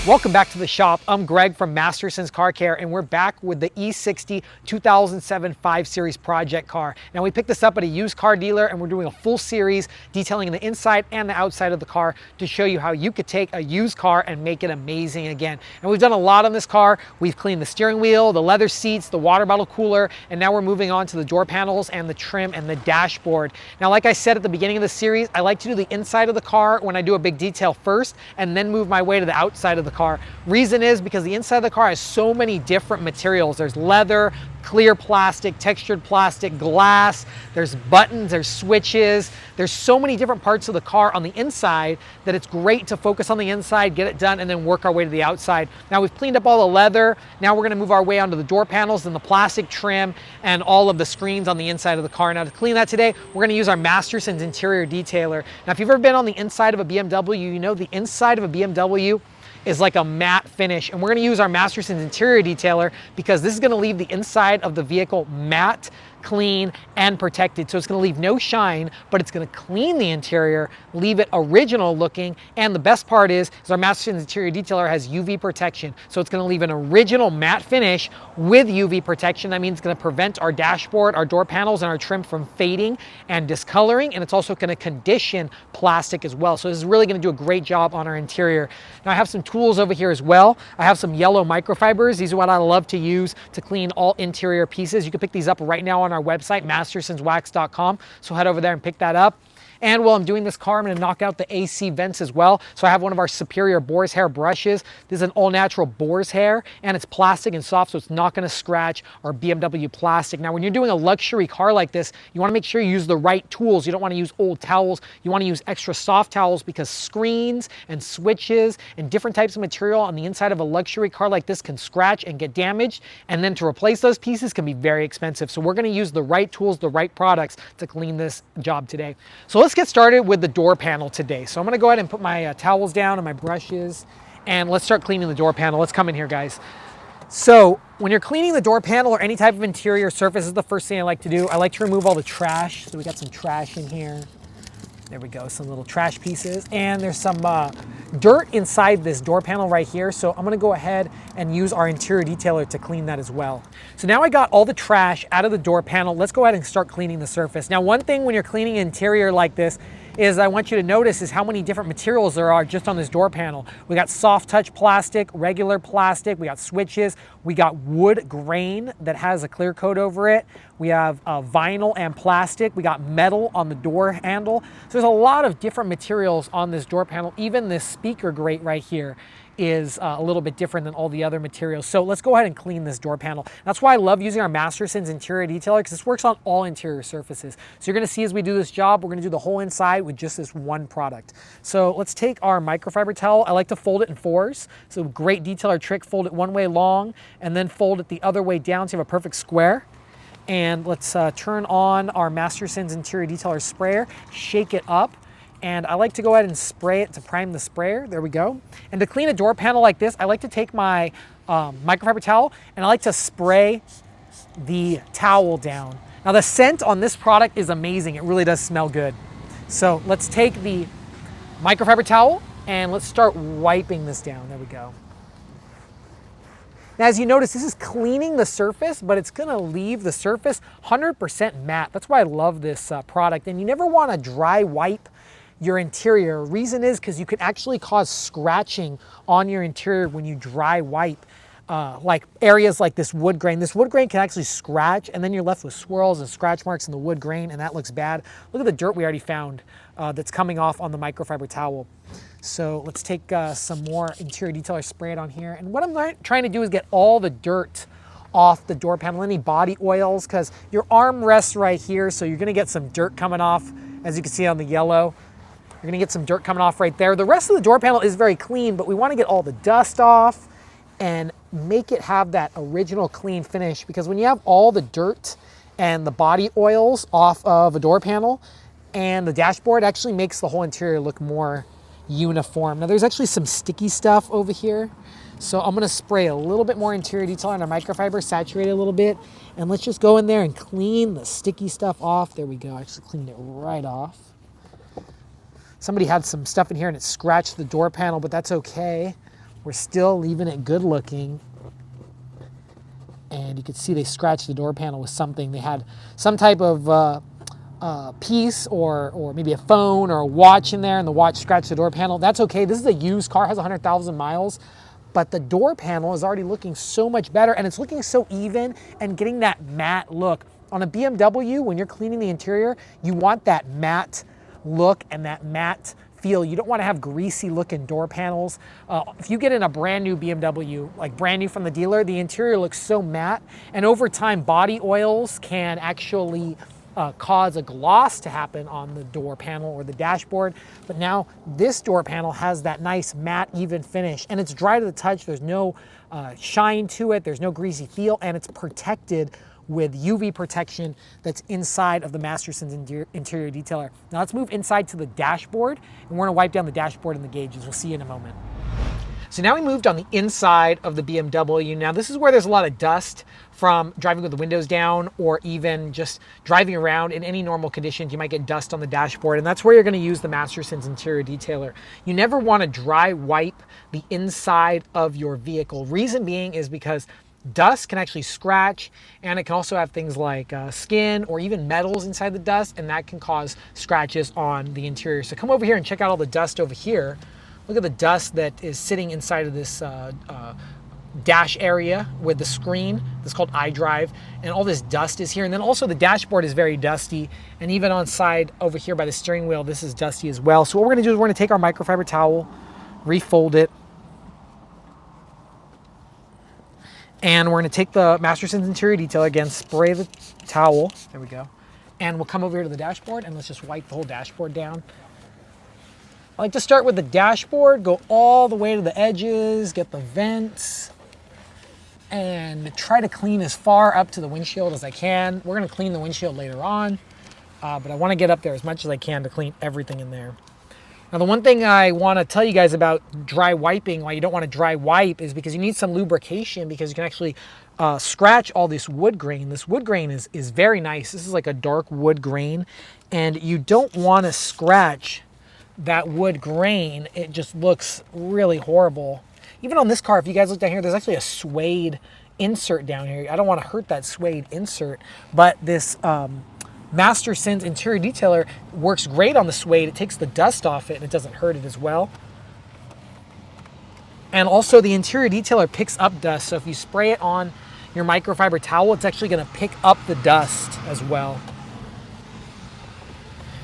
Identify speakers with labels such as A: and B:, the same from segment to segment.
A: Welcome back to the shop. I'm Greg from Masterson's Car Care, and we're back with the E60 2007 5 Series project car. Now, we picked this up at a used car dealer, and we're doing a full series detailing the inside and the outside of the car to show you how you could take a used car and make it amazing again. And we've done a lot on this car. We've cleaned the steering wheel, the leather seats, the water bottle cooler, and now we're moving on to the door panels and the trim and the dashboard. Now, like I said at the beginning of the series, I like to do the inside of the car when I do a big detail first, and then move my way to the outside of the car. Reason is because the inside of the car has so many different materials. There's leather, clear plastic, textured plastic, glass, there's buttons, there's switches. There's so many different parts of the car on the inside that it's great to focus on the inside, get it done, and then work our way to the outside. Now we've cleaned up all the leather. Now we're gonna move our way onto the door panels and the plastic trim and all of the screens on the inside of the car. Now to clean that today, we're gonna use our Masterson's interior detailer. Now if you've ever been on the inside of a BMW, you know the inside of a BMW is like a matte finish, and we're gonna use our Masterson's interior detailer because this is gonna leave the inside of the vehicle matte, clean, and protected. So it's gonna leave no shine, but it's gonna clean the interior, leave it original looking, and the best part is our Masterson's interior detailer has UV protection. So it's gonna leave an original matte finish with UV protection. That means it's gonna prevent our dashboard, our door panels, and our trim from fading and discoloring, and it's also gonna condition plastic as well. So this is really gonna do a great job on our interior. Now I have some tools over here as well. I have some yellow microfibers. These are what I love to use to clean all interior pieces. You can pick these up right now on our website, mastersonswax.com. So head over there and pick that up. And while I'm doing this car, I'm gonna knock out the AC vents as well. So I have one of our superior boar's hair brushes. This is an all natural boar's hair, and it's plastic and soft, so it's not gonna scratch our BMW plastic. Now, when you're doing a luxury car like this, you wanna make sure you use the right tools. You don't wanna use old towels. You wanna use extra soft towels because screens and switches and different types of material on the inside of a luxury car like this can scratch and get damaged. And then to replace those pieces can be very expensive. So we're gonna use the right tools, the right products to clean this job today. So let's get started with the door panel today. So I'm gonna go ahead and put my towels down and my brushes, and let's start cleaning the door panel. Let's come in here, guys. So when you're cleaning the door panel or any type of interior surface, this is the first thing I like to do. I like to remove all the trash. So we got some trash in here. There we go, some little trash pieces. And there's some dirt inside this door panel right here. So I'm gonna go ahead and use our interior detailer to clean that as well. So now I got all the trash out of the door panel. Let's go ahead and start cleaning the surface. Now, one thing when you're cleaning interior like this is I want you to notice is how many different materials there are just on this door panel. We got soft touch plastic, regular plastic, we got switches, we got wood grain that has a clear coat over it. We have vinyl and plastic. We got metal on the door handle. So there's a lot of different materials on this door panel. Even this speaker grate right here is a little bit different than all the other materials. So let's go ahead and clean this door panel. That's why I love using our Masterson's interior detailer, because this works on all interior surfaces. So you're gonna see as we do this job, we're gonna do the whole inside with just this one product. So let's take our microfiber towel. I like to fold it in fours. So great detailer trick, fold it one way long and then fold it the other way down so you have a perfect square. And let's turn on our Masterson's interior detailer sprayer, shake it up. And I like to go ahead and spray it to prime the sprayer. There we go. And to clean a door panel like this, I like to take my microfiber towel and I like to spray the towel down. Now the scent on this product is amazing. It really does smell good. So let's take the microfiber towel and let's start wiping this down. There we go. Now, as you notice, this is cleaning the surface, but it's gonna leave the surface 100% matte. That's why I love this product. And you never wanna dry wipe your interior. Reason is because you can actually cause scratching on your interior when you dry wipe like areas like this wood grain. This wood grain can actually scratch, and then you're left with swirls and scratch marks in the wood grain, and that looks bad. Look at the dirt we already found that's coming off on the microfiber towel. So let's take some more interior detailer, spray it on here. And what I'm trying to do is get all the dirt off the door panel, any body oils, because your arm rests right here, so you're gonna get some dirt coming off, as you can see on the yellow. You're gonna get some dirt coming off right there. The rest of the door panel is very clean, but we wanna get all the dust off and make it have that original clean finish, because when you have all the dirt and the body oils off of a door panel and the dashboard, it actually makes the whole interior look more uniform. Now there's actually some sticky stuff over here. So I'm gonna spray a little bit more interior detail on our microfiber, saturate it a little bit, and let's just go in there and clean the sticky stuff off. There we go, I actually cleaned it right off. Somebody had some stuff in here and it scratched the door panel, but that's okay. We're still leaving it good looking. And you can see they scratched the door panel with something. They had some type of piece or maybe a phone or a watch in there, and the watch scratched the door panel. That's okay. This is a used car, has 100,000 miles, but the door panel is already looking so much better, and it's looking so even and getting that matte look. On a BMW, when you're cleaning the interior, you want that matte look and that matte feel. You don't want to have greasy looking door panels. If you get in a brand new BMW, like brand new from the dealer, the interior looks so matte, and over time body oils can actually cause a gloss to happen on the door panel or the dashboard. But now this door panel has that nice matte even finish, and it's dry to the touch. There's no shine to it, there's no greasy feel, and it's protected with UV protection that's inside of the Masterson's interior detailer. Now let's move inside to the dashboard, and we're gonna wipe down the dashboard and the gauges. We'll see you in a moment. So now we moved on the inside of the BMW. Now this is where there's a lot of dust from driving with the windows down, or even just driving around in any normal conditions. You might get dust on the dashboard, and that's where you're gonna use the Masterson's interior detailer. You never wanna dry wipe the inside of your vehicle. Reason being is because dust can actually scratch, and it can also have things like skin or even metals inside the dust, and that can cause scratches on the interior. So come over here and check out all the dust over here. Look at the dust that is sitting inside of this dash area with the screen. That's called iDrive, and all this dust is here. And then also the dashboard is very dusty, and even on side over here by the steering wheel, this is dusty as well. So what we're gonna do is we're gonna take our microfiber towel, refold it, and we're gonna take the Masterson's interior detailer again, spray the towel, there we go, and we'll come over here to the dashboard, and let's just wipe the whole dashboard down. I like to start with the dashboard, go all the way to the edges, get the vents, and try to clean as far up to the windshield as I can. We're gonna clean the windshield later on, but I wanna get up there as much as I can to clean everything in there. Now the one thing I wanna tell you guys about dry wiping, why you don't wanna dry wipe, is because you need some lubrication, because you can actually scratch all this wood grain. This wood grain is very nice. This is like a dark wood grain, and you don't wanna scratch that wood grain. It just looks really horrible. Even on this car, if you guys look down here, there's actually a suede insert down here. I don't wanna hurt that suede insert, but this Masterson's interior detailer works great on the suede. It takes the dust off it, and it doesn't hurt it as well. And also the interior detailer picks up dust, so if you spray it on your microfiber towel, it's actually gonna pick up the dust as well.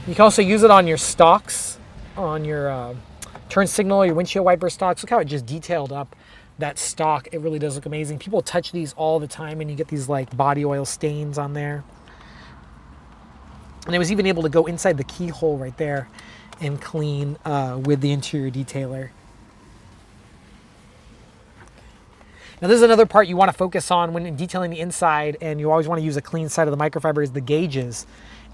A: You can also use it on your stalks, on your turn signal, your windshield wiper stalks. Look how it just detailed up that stock. It really does look amazing. People touch these all the time, and you get these like body oil stains on there. And I was even able to go inside the keyhole right there and clean with the interior detailer. Now this is another part you want to focus on when detailing the inside, and you always want to use a clean side of the microfiber, is the gauges.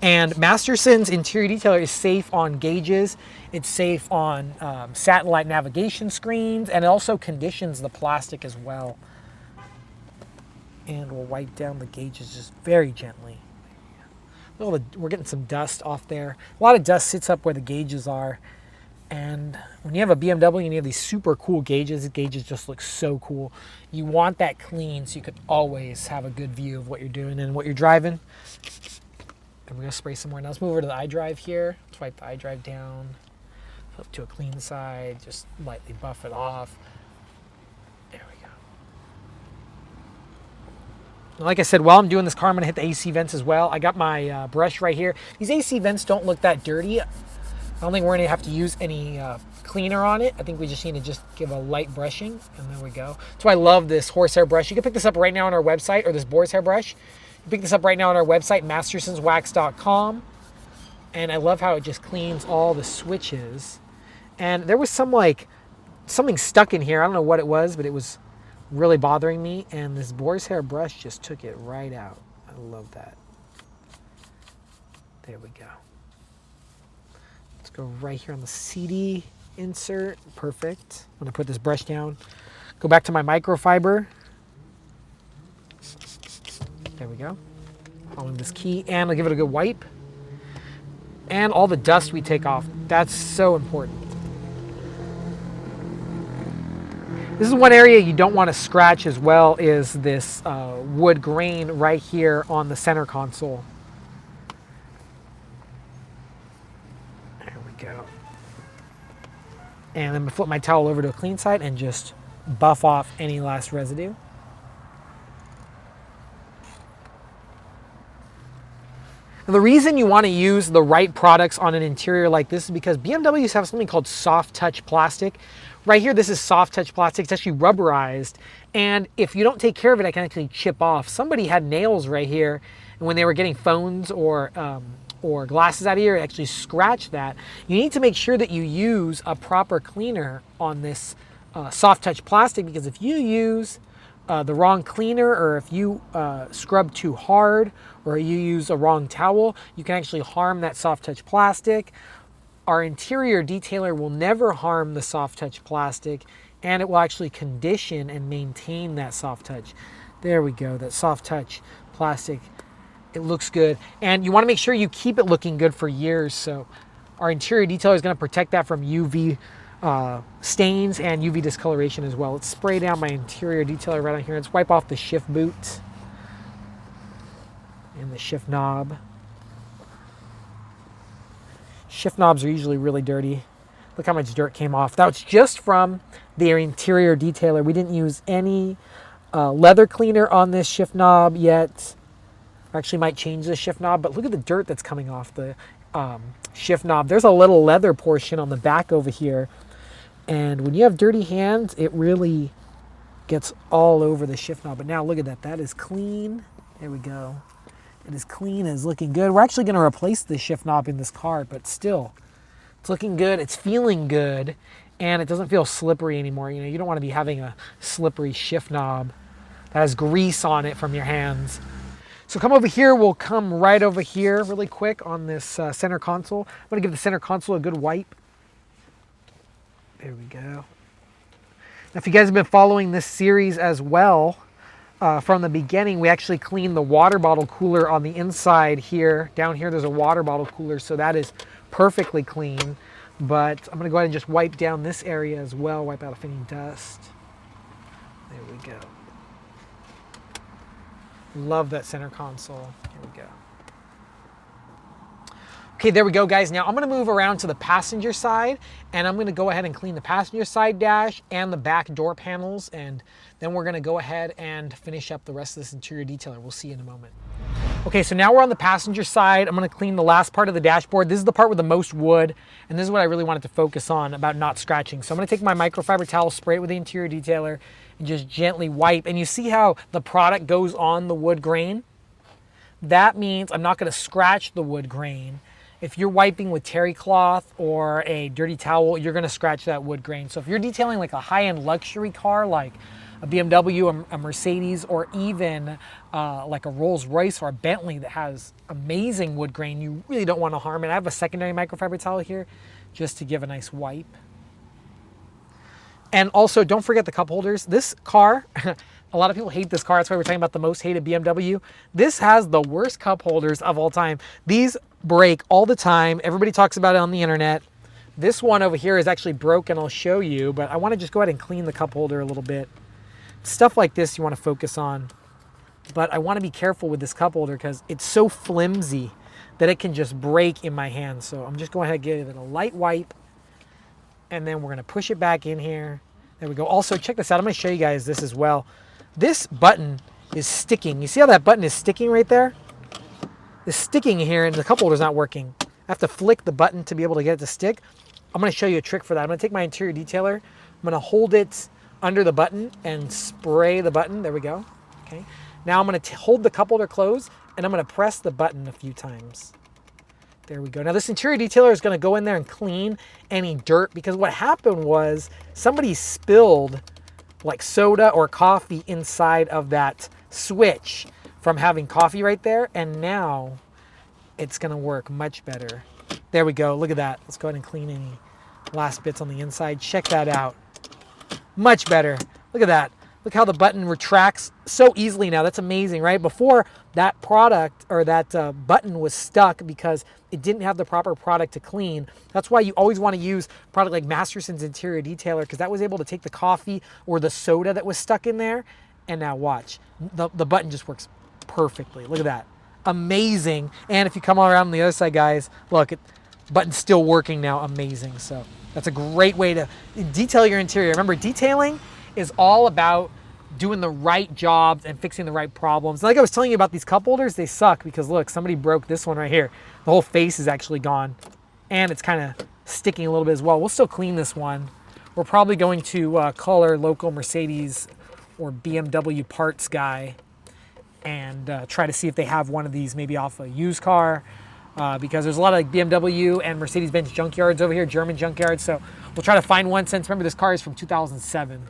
A: And Masterson's interior detailer is safe on gauges. It's safe on satellite navigation screens, and it also conditions the plastic as well. And we'll wipe down the gauges just very gently. We're getting some dust off there. A lot of dust sits up where the gauges are. And when you have a BMW and you have these super cool gauges, the gauges just look so cool. You want that clean so you can always have a good view of what you're doing and what you're driving. And we're gonna spray some more. Now let's move over to the iDrive here. Let's wipe the iDrive down, flip to a clean side, just lightly buff it off. There we go. Like I said, while I'm doing this car, I'm gonna hit the AC vents as well. I got my brush right here. These AC vents don't look that dirty. I don't think we're gonna have to use any cleaner on it. I think we just need to just give a light brushing, and there we go. That's why I love this horsehair brush. You can pick this up right now on our website, or this boar's hair brush. You can pick this up right now on our website, mastersonswax.com. And I love how it just cleans all the switches. And there was something stuck in here. I don't know what it was, but it was really bothering me, and this boar's hair brush just took it right out. I love that. There we go. Let's go right here on the CD insert. Perfect. I'm gonna put this brush down. Go back to my microfiber. There we go. Following this key, and I'll give it a good wipe. And all the dust we take off. That's so important. This is one area you don't want to scratch as well, is this wood grain right here on the center console. There we go. And I'm going to flip my towel over to a clean side and just buff off any last residue. Now, the reason you want to use the right products on an interior like this is because BMWs have something called soft touch plastic. Right here, this is soft touch plastic. It's actually rubberized. And if you don't take care of it, it can actually chip off. Somebody had nails right here, and when they were getting phones or glasses out of here, it actually scratched that. You need to make sure that you use a proper cleaner on this soft touch plastic, because if you use the wrong cleaner, or if you scrub too hard, or you use a wrong towel, you can actually harm that soft touch plastic. Our interior detailer will never harm the soft touch plastic, and it will actually condition and maintain that soft touch. There we go, that soft touch plastic. It looks good, and you want to make sure you keep it looking good for years. So our interior detailer is going to protect that from UV stains and UV discoloration as well. Let's spray down my interior detailer right on here. Let's wipe off the shift boot and the shift knob. Shift knobs are usually really dirty. Look how much dirt came off. That was just from the interior detailer. We didn't use any leather cleaner on this shift knob yet. Actually might change the shift knob, but look at the dirt that's coming off the shift knob. There's a little leather portion on the back over here. And when you have dirty hands, it really gets all over the shift knob. But now look at that. That is clean. There we go. It is clean. It's looking good. We're actually going to replace the shift knob in this car, but still, it's looking good. It's feeling good, and it doesn't feel slippery anymore. You know, you don't want to be having a slippery shift knob that has grease on it from your hands. So come over here. We'll come right over here really quick on this center console. I'm going to give the center console a good wipe. There we go. Now, if you guys have been following this series as well, from the beginning, we actually cleaned the water bottle cooler on the inside here. Down here, there's a water bottle cooler, so that is perfectly clean. But I'm going to go ahead and just wipe down this area as well, wipe out any dust. There we go. Love that center console. Here we go. Okay, there we go, guys. Now I'm going to move around to the passenger side, and I'm going to go ahead and clean the passenger side dash and the back door panels, and then we're going to go ahead and finish up the rest of this interior detailer. We'll see you in a moment. Okay, so now we're on the passenger side. I'm going to clean the last part of the dashboard. This is the part with the most wood, and this is what I really wanted to focus on about not scratching. So I'm going to take my microfiber towel, spray it with the interior detailer, and just gently wipe. And you see how the product goes on the wood grain? That means I'm not going to scratch the wood grain. If you're wiping with terry cloth or a dirty towel, you're going to scratch that wood grain. So if you're detailing like a high-end luxury car like a BMW, a Mercedes, or even like a Rolls Royce or a Bentley that has amazing wood grain, you really don't want to harm it. I have a secondary microfiber towel here just to give a nice wipe. And also, don't forget the cup holders. This car, a lot of people hate this car. That's why we're talking about the most hated BMW. This has the worst cup holders of all time. These break all the time. Everybody talks about it on the internet. This one over here is actually broken. I'll show you, but I want to just go ahead and clean the cup holder a little bit. Stuff like this you want to focus on. But I want to be careful with this cup holder because it's so flimsy that it can just break in my hand. So I'm just going ahead and give it a light wipe. And then we're going to push it back in here. There we go. Also, check this out. I'm going to show you guys this as well. This button is sticking. You see how that button is sticking right there? It's sticking here and the cup holder's not working. I have to flick the button to be able to get it to stick. I'm going to show you a trick for that. I'm going to take my interior detailer. I'm going to hold it under the button and spray the button. There we go. Okay. Now I'm going to hold the cup holder closed and I'm going to press the button a few times. There we go. Now this interior detailer is going to go in there and clean any dirt, because what happened was somebody spilled like soda or coffee inside of that switch from having coffee right there, and now it's going to work much better. There we go. Look at that. Let's go ahead and clean any last bits on the inside. Check that out. Much better. Look at that. Look how the button retracts so easily now. That's amazing, right? Before, that product or that button was stuck because it didn't have the proper product to clean. That's why you always want to use a product like Masterson's Interior Detailer, because that was able to take the coffee or the soda that was stuck in there. And now watch, the button just works perfectly. Look at that. Amazing. And if you come around on the other side, guys, look, button's still working now. Amazing. So that's a great way to detail your interior. Remember, detailing is all about doing the right jobs and fixing the right problems. Like I was telling you about these cup holders, they suck because look, somebody broke this one right here. The whole face is actually gone and it's kind of sticking a little bit as well. We'll still clean this one. We're probably going to call our local Mercedes or BMW parts guy and try to see if they have one of these maybe off a used car because there's a lot of like BMW and Mercedes-Benz junkyards over here, German junkyards. So we'll try to find one since remember this car is from 2007.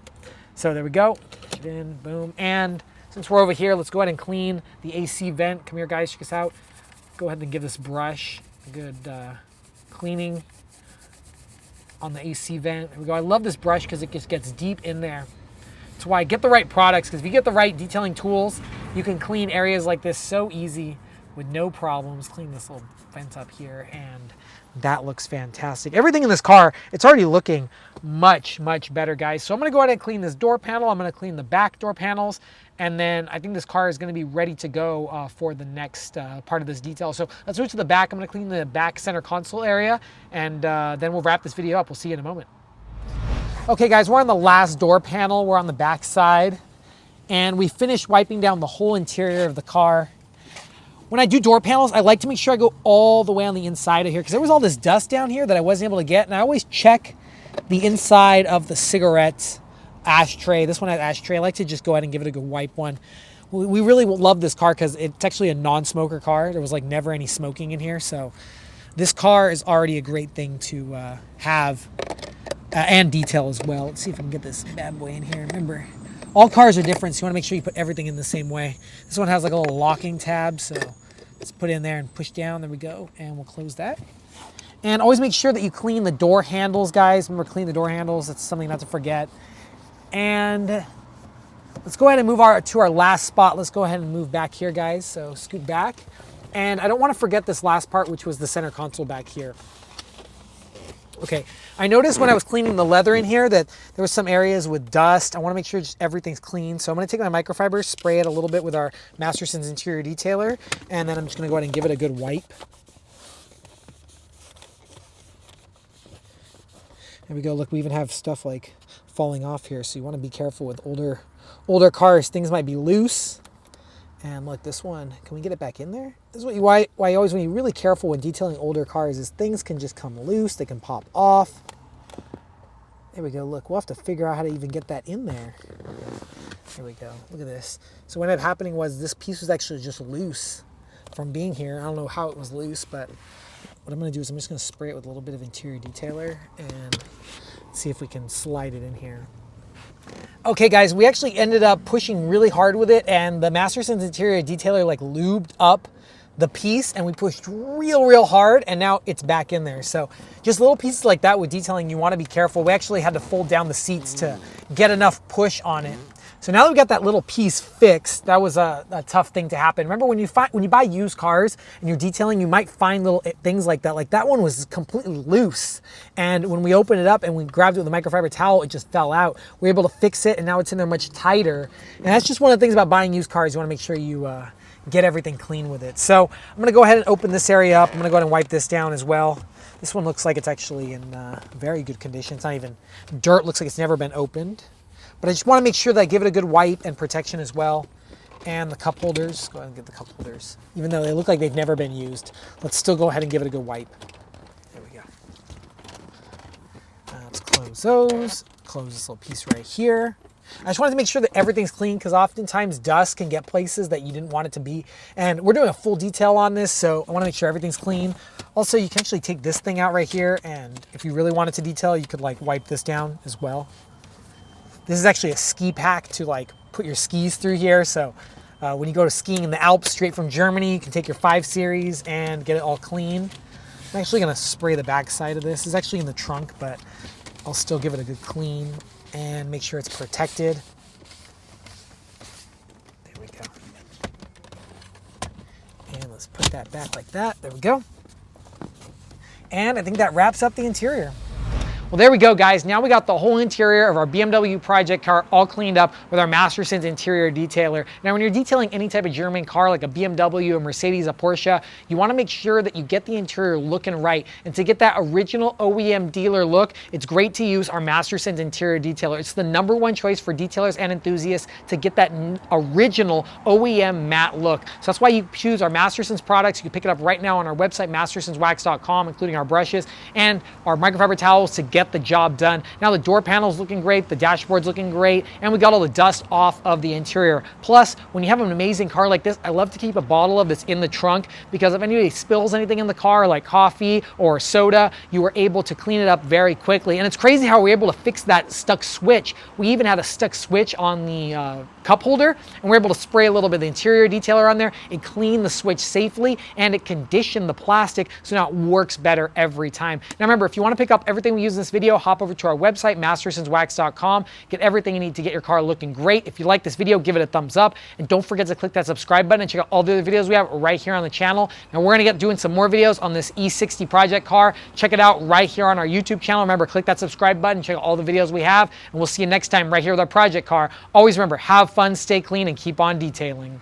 A: So there we go, push it in, boom. And since we're over here, let's go ahead and clean the AC vent. Come here guys, check us out. Go ahead and give this brush a good cleaning on the AC vent. There we go. I love this brush because it just gets deep in there. That's why I get the right products, because if you get the right detailing tools, you can clean areas like this so easy with no problems. Clean this little vent up here and that looks fantastic. Everything in this car, it's already looking much, much better, guys. So I'm gonna go ahead and clean this door panel. I'm gonna clean the back door panels. And then I think this car is gonna be ready to go for the next part of this detail. So let's move to the back. I'm gonna clean the back center console area and then we'll wrap this video up. We'll see you in a moment. Okay guys, we're on the last door panel. We're on the back side and we finished wiping down the whole interior of the car. When I do door panels, I like to make sure I go all the way on the inside of here because there was all this dust down here that I wasn't able to get. And I always check the inside of the cigarette ashtray. This one has ashtray. I like to just go ahead and give it a good wipe one. We really love this car because it's actually a non-smoker car. There was like never any smoking in here. So this car is already a great thing to have and detail as well. Let's see if I can get this bad boy in here. Remember, all cars are different, so you want to make sure you put everything in the same way. This one has like a little locking tab, so let's put it in there and push down. There we go, and we'll close that. And always make sure that you clean the door handles, guys. Remember, clean the door handles. That's something not to forget. And let's go ahead and move to our last spot. Let's go ahead and move back here, guys. So scoot back. And I don't want to forget this last part, which was the center console back here. Okay, I noticed when I was cleaning the leather in here that there was some areas with dust. I want to make sure just everything's clean. So I'm going to take my microfiber, spray it a little bit with our Masterson's Interior Detailer, and then I'm just going to go ahead and give it a good wipe. There we go. Look, we even have stuff like falling off here, so you want to be careful with older cars. Things might be loose. And look, this one, can we get it back in there? This is why you always want to be really careful when detailing older cars is things can just come loose, they can pop off. There we go, look, we'll have to figure out how to even get that in there. There we go, look at this. So what ended up happening was this piece was actually just loose from being here. I don't know how it was loose, but what I'm gonna do is I'm just gonna spray it with a little bit of Interior Detailer and see if we can slide it in here. Okay guys, we actually ended up pushing really hard with it and the Masterson's Interior Detailer like lubed up the piece and we pushed real hard and now it's back in there. So just little pieces like that with detailing, you want to be careful. We actually had to fold down the seats to get enough push on it. So now that we got that little piece fixed, that was a tough thing to happen. Remember when you buy used cars and you're detailing, you might find little things like that. Like that one was completely loose. And when we opened it up and we grabbed it with a microfiber towel, it just fell out. We were able to fix it and now it's in there much tighter. And that's just one of the things about buying used cars. You want to make sure you get everything clean with it. So I'm going to go ahead and open this area up. I'm going to go ahead and wipe this down as well. This one looks like it's actually in very good condition. It's not even dirt. Looks like it's never been opened. But I just want to make sure that I give it a good wipe and protection as well. And the cup holders, go ahead and get the cup holders. Even though they look like they've never been used, let's still go ahead and give it a good wipe. There we go. Let's close those. Close this little piece right here. I just wanted to make sure that everything's clean because oftentimes dust can get places that you didn't want it to be. And we're doing a full detail on this, so I want to make sure everything's clean. Also, you can actually take this thing out right here, and if you really wanted to detail, you could like wipe this down as well. This is actually a ski pack to like put your skis through here. So when you go to skiing in the Alps straight from Germany, you can take your 5 Series and get it all clean. I'm actually gonna spray the back side of this. It's actually in the trunk, but I'll still give it a good clean and make sure it's protected. that back like that. There we go. And I think that wraps up the interior. Well, there we go, guys. Now we got the whole interior of our BMW project car all cleaned up with our Masterson's interior detailer. Now, when you're detailing any type of German car like a BMW, a Mercedes, a Porsche, you want to make sure that you get the interior looking right. And to get that original OEM dealer look, it's great to use our Masterson's interior detailer. It's the #1 choice for detailers and enthusiasts to get that original OEM matte look. So that's why you choose our Masterson's products. You can pick it up right now on our website, mastersonswax.com, including our brushes and our microfiber towels to get the job done. Now the door panel's looking great, the dashboard's looking great, and we got all the dust off of the interior. Plus, when you have an amazing car like this, I love to keep a bottle of this in the trunk because if anybody spills anything in the car like coffee or soda, you were able to clean it up very quickly. And it's crazy how we're able to fix that stuck switch. We even had a stuck switch on the cup holder, and we're able to spray a little bit of the interior detailer on there. It cleaned the switch safely and it conditioned the plastic so now it works better every time. Now remember, if you want to pick up everything we use in this video, hop over to our website, mastersonswax.com. Get everything you need to get your car looking great. If you like this video, give it a thumbs up, and don't forget to click that subscribe button and check out all the other videos we have right here on the channel. Now we're going to get doing some more videos on this E60 project car. Check it out right here on our YouTube channel. Remember, click that subscribe button, check out all the videos we have, and we'll see you next time right here with our project car. Always remember, have fun, stay clean, and keep on detailing.